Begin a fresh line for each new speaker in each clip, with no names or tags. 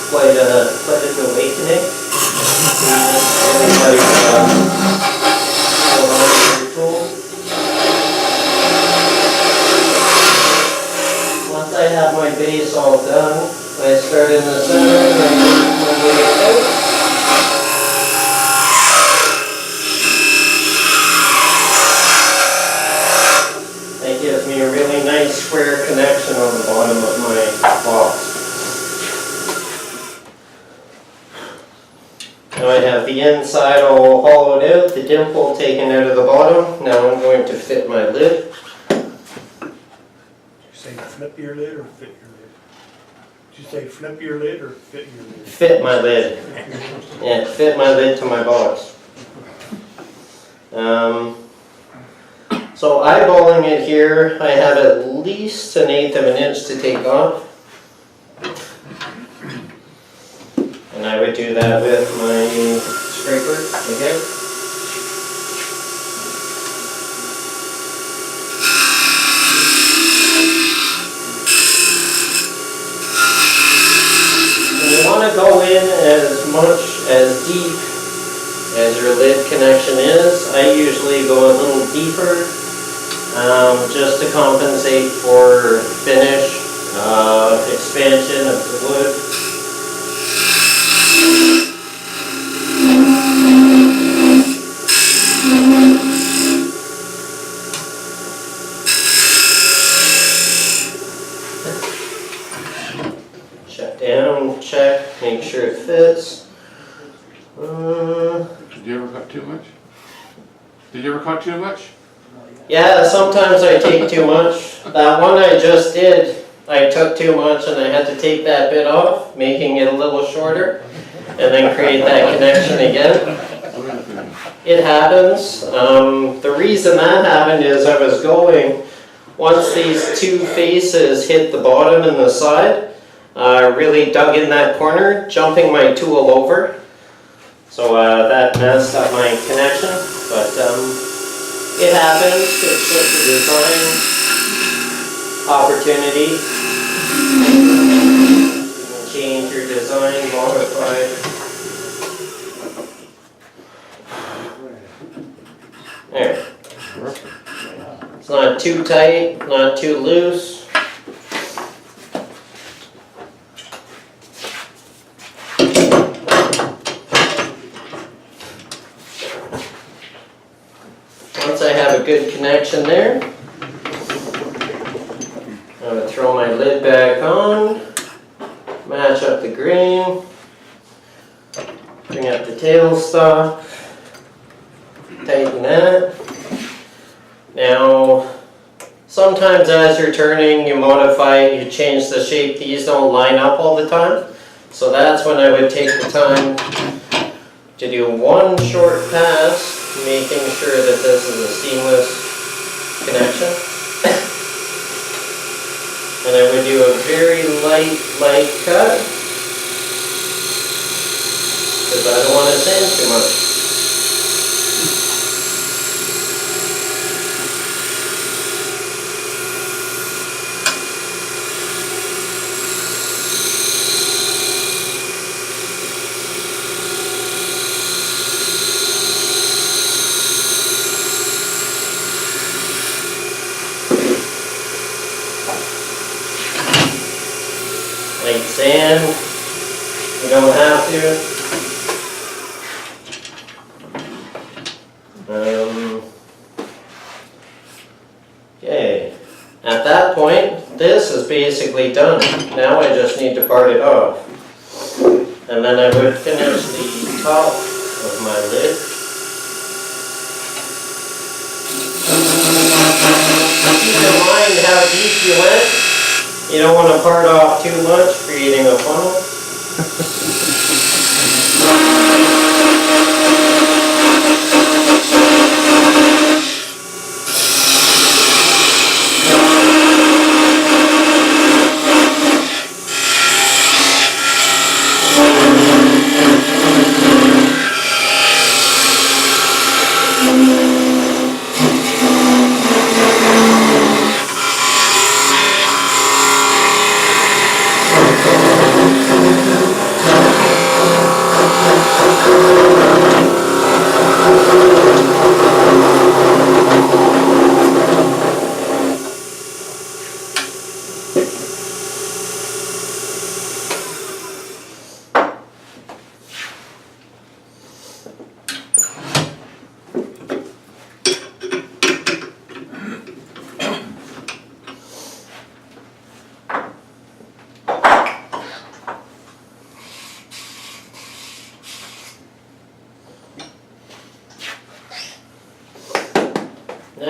quite an awakening. Once I have my base all done, I start in the center and I work my way out. That gives me a really nice square connection on the bottom of my box. Now I have the inside all hollowed out, the dimple taken out of the bottom. Now I'm going to fit my lid.
Say flip your lid or fit your lid? Did you say flip your lid or fit your lid?
Fit my lid. Yeah, fit my lid to my box. So eyeballing it here, I have at least 1/8 of an inch to take off. And I would do that with my scraper again. You want to go in as deep as your lid connection is. I usually go a little deeper just to compensate for finish, expansion of the wood. Shut down, check, make sure it fits.
Did you ever cut too much? Did you ever cut too much?
Yeah, sometimes I take too much. That one I just did, I took too much and I had to take that bit off, making it a little shorter, and then create that connection again. It happens. The reason that happened is I was going, once these two faces hit the bottom and the side, I really dug in that corner, jumping my tool over. So that messed up my connection, but it happens. It's just a design opportunity. You can change your design, modify. There. It's not too tight, not too loose. Once I have a good connection there, I'm going to throw my lid back on, match up the grain, bring up the tailstock, tighten that. Now, sometimes as you're turning, you modify it, you change the shape. These don't line up all the time. So that's when I would take the time to do one short pass, making sure that this is a seamless connection. And I would do a very light cut, because I don't want to sand too much. Light sand, you don't have to. Okay, at that point, this is basically done. Now I just need to part it off. And then I would finish the top of my lid. Keep in mind how deep you went. You don't want to part off too much, creating a funnel.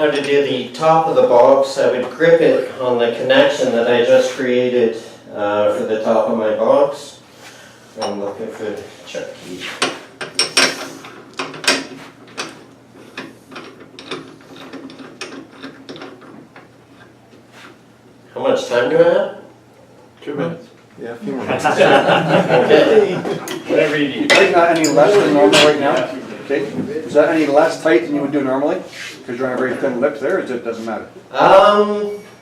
Now to do the top of the box, I would grip it on the connection that I just created for the top of my box. I'm looking for the check key. How much time do I have?
2 minutes.
Yeah, a few more minutes.
Okay.
Whatever you need.
Tight not any less than normal right now? Okay, is that any less tight than you would do normally? Because you're on a very thin lip there, or it doesn't matter?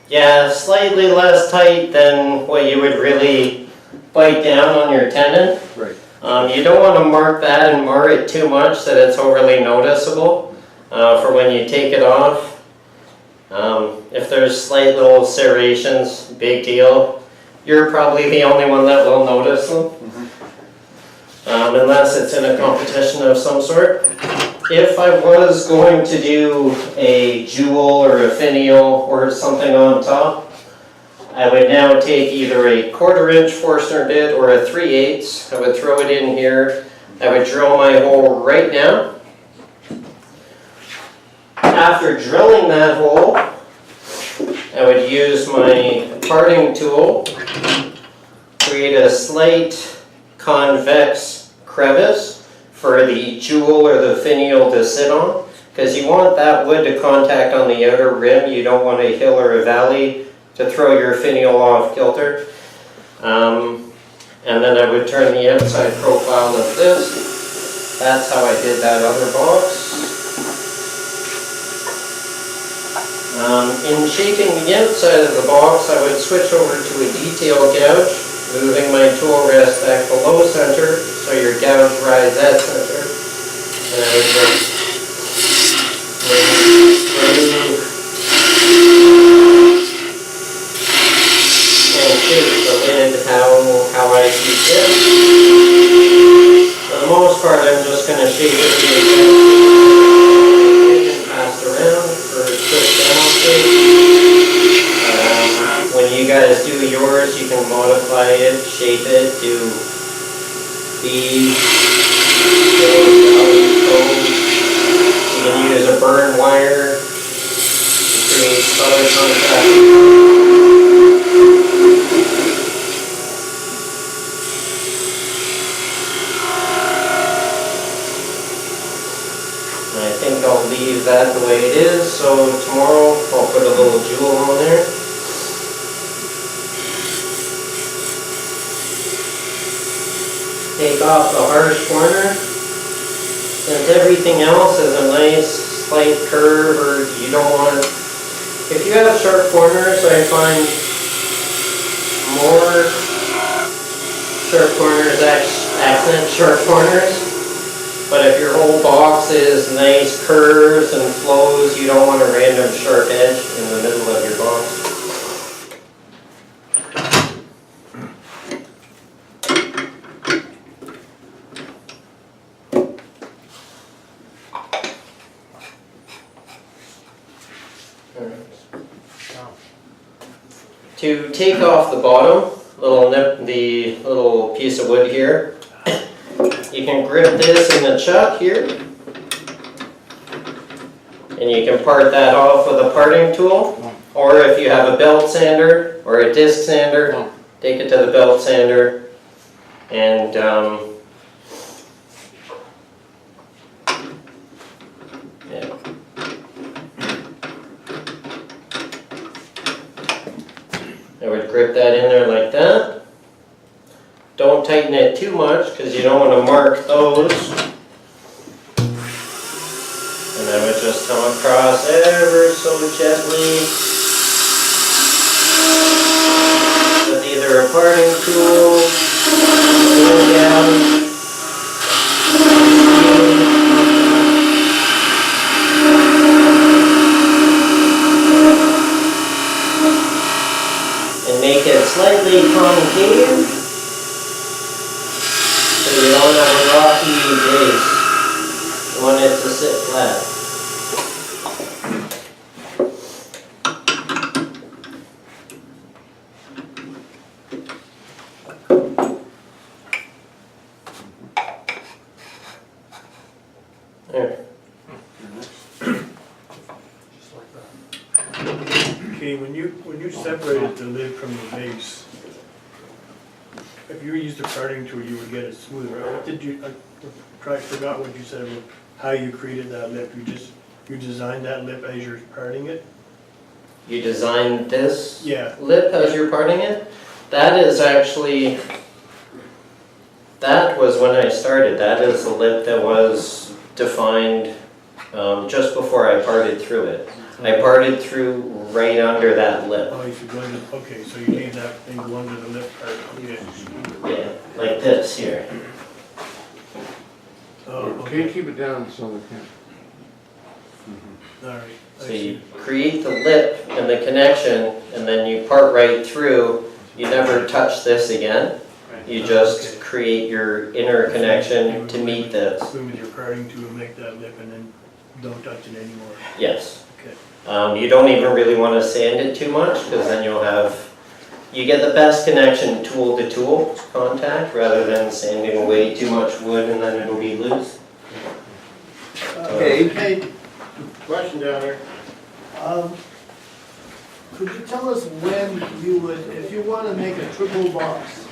Yeah, slightly less tight than what you would really bite down on your tendon.
Right.
You don't want to mark that and mar it too much that it's overly noticeable for when you take it off. If there's slight little serrations, big deal. You're probably the only one that will notice them. Unless it's in a competition of some sort. If I was going to do a jewel or a finial or something on top, I would now take either a 1/4 inch Forstner bit or a 3/8. I would throw it in here. I would drill my hole right now. After drilling that hole, I would use my parting tool, create a slight convex crevice for the jewel or the finial to sit on, because you want that wood to contact on the outer rim. You don't want a hill or a valley to throw your finial off kilter. And then I would turn the outside profile of this. That's how I did that other box. In shaping the outside of the box, I would switch over to a detail gouge, moving my tool rest back below center, so your gouge rides at center. And I would just remove and shape the lid how I see fit. For the most part, I'm just going to shape it to the and pass around for a quick demo shape. When you guys do yours, you can modify it, shape it, do beads, you can use a burn wire to create color contrast. And I think I'll leave that the way it is, so tomorrow I'll put a little jewel on there. Take off the harsh corner. Since everything else is a nice slight curve, or you don't want it. If you have sharp corners, I find more sharp corners accent sharp corners. But if your whole box is nice curves and flows, you don't want a random sharp edge in the middle of your box. To take off the bottom, the little piece of wood here, you can grip this in the chuck here, and you can part that off with a parting tool, or if you have a belt sander or a disc sander, take it to the belt sander and I would grip that in there like that. Don't tighten it too much because you don't want to mark those. And I would just come across ever so gently with either a parting tool or down. Make it slightly concave so you don't have a rocky base. You want it to sit flat. There.
Just like that. Kade, when you separated the lid from the base, if you used a parting tool, you would get it smoother. What did you, I forgot what you said about how you created that lip. You designed that lip as you're parting it?
You designed this
Yeah.
lip as you're parting it? That is actually, that was when I started. That is the lip that was defined just before I parted through it. I parted through right under that lip.
Oh, you should go into, okay, so you made that thing go under the lip part, okay.
Yeah, like this here.
Oh,
Can you
okay,
keep it down so they can?
all right. I
So you
see.
create the lip and the connection, and then you part right through. You never touch this again. You just create your inner connection to meet this.
Swim with your parting tool, make that lip, and then don't touch it anymore.
Yes.
Okay.
You don't even really want to sand it too much, because then you get the best connection tool to tool contact, rather than sanding away too much wood and then it'll be loose.
Okay.
Hey,
Question down there.
could you tell us when you would, if you want to make a triple box,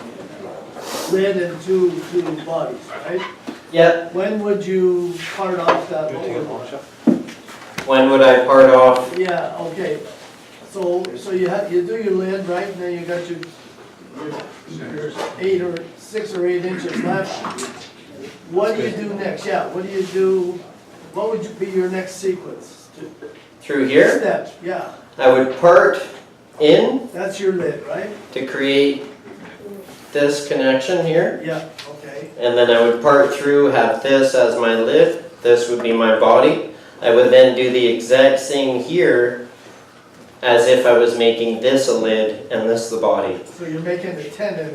lid and two bodies, right?
Yep.
When would you part off that lower one?
When would I part off?
Yeah, okay. So you do your lid, right, and then you got your 6 or 8 inches left. What do you do next? Yeah, what do you do? What would be your next sequence?
Through here?
Steps, yeah.
I would part in
That's your lid, right?
to create this connection here.
Yeah, okay.
And then I would part through, have this as my lid. This would be my body. I would then do the exact same here as if I was making this a lid and this the body.
So you're making the tenon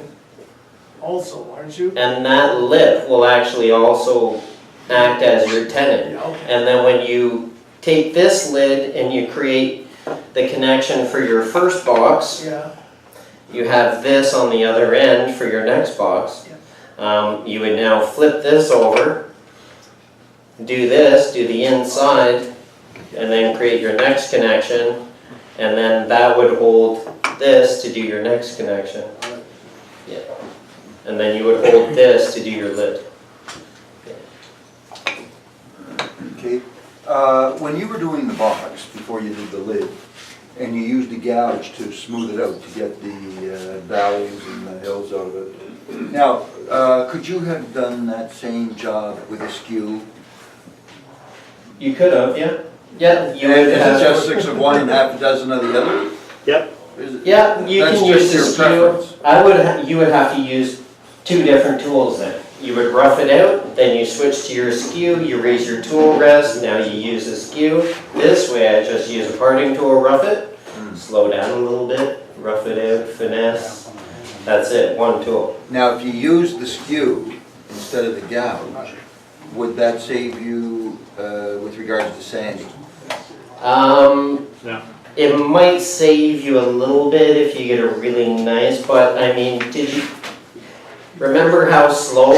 also, aren't you?
And that lip will actually also act as your tenon.
Yeah, okay.
And then when you take this lid and you create the connection for your first box,
Yeah,
you have this on the other end for your next box. You would now flip this over, do this, do the inside, and then create your next connection, and then that would hold this to do your next connection. Yeah. And then you would hold this to do your lid.
Okay, when you were doing the box, before you did the lid, and you used the gouge to smooth it out, to get the valleys and the hills out of it. Now, could you have done that same job with a skew?
You could have, yeah. Yeah, you
And
would
is it
have.
just 6 of one and half a dozen of the other?
Yep.
Is it-
Yeah, you
That's
can
just
use the
your
skew.
preference.
You would have to use 2 different tools then. You would rough it out, then you switch to your skew, you raise your tool rest, now you use the skew. This way I just use a parting tool, rough it, slow down a little bit, rough it out, finesse. That's it, 1 tool.
Now, if you use the skew instead of the gouge, would that save you with regards to sanding?
No.
It might save you a little bit if you get a really nice, but I mean, did you remember how slow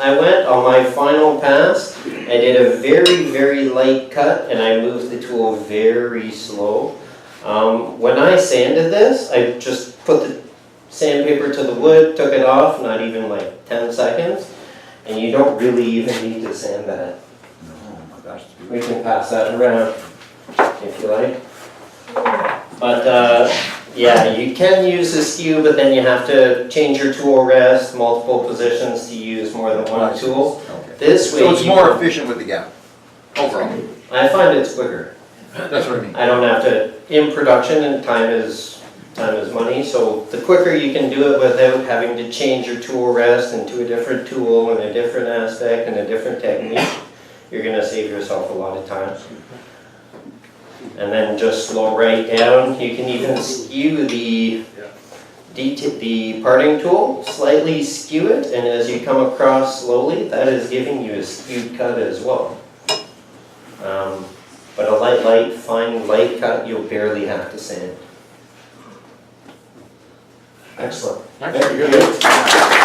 I went on my final pass? I did a very, very light cut and I moved the tool very slow. When I sanded this, I just put the sandpaper to the wood, took it off, not even like 10 seconds. And you don't really even need to sand that.
No, that's
We can pass that around if you like. But yeah, you can use the skew, but then you have to change your tool rest, multiple positions to use more than one tool.
Okay.
This way
So it's
you
more
can-
efficient with the gouge, overall.
I find it's quicker.
That's what I mean.
I don't have to, in production, and time is money, so the quicker you can do it without having to change your tool rest into a different tool and a different aspect and a different technique, you're gonna save yourself a lot of time. And then just slow right down. You can even skew the parting tool, slightly skew it, and as you come across slowly, that is giving you a skewed cut as well. But a fine light cut, you'll barely have to sand. Excellent.
Actually, good.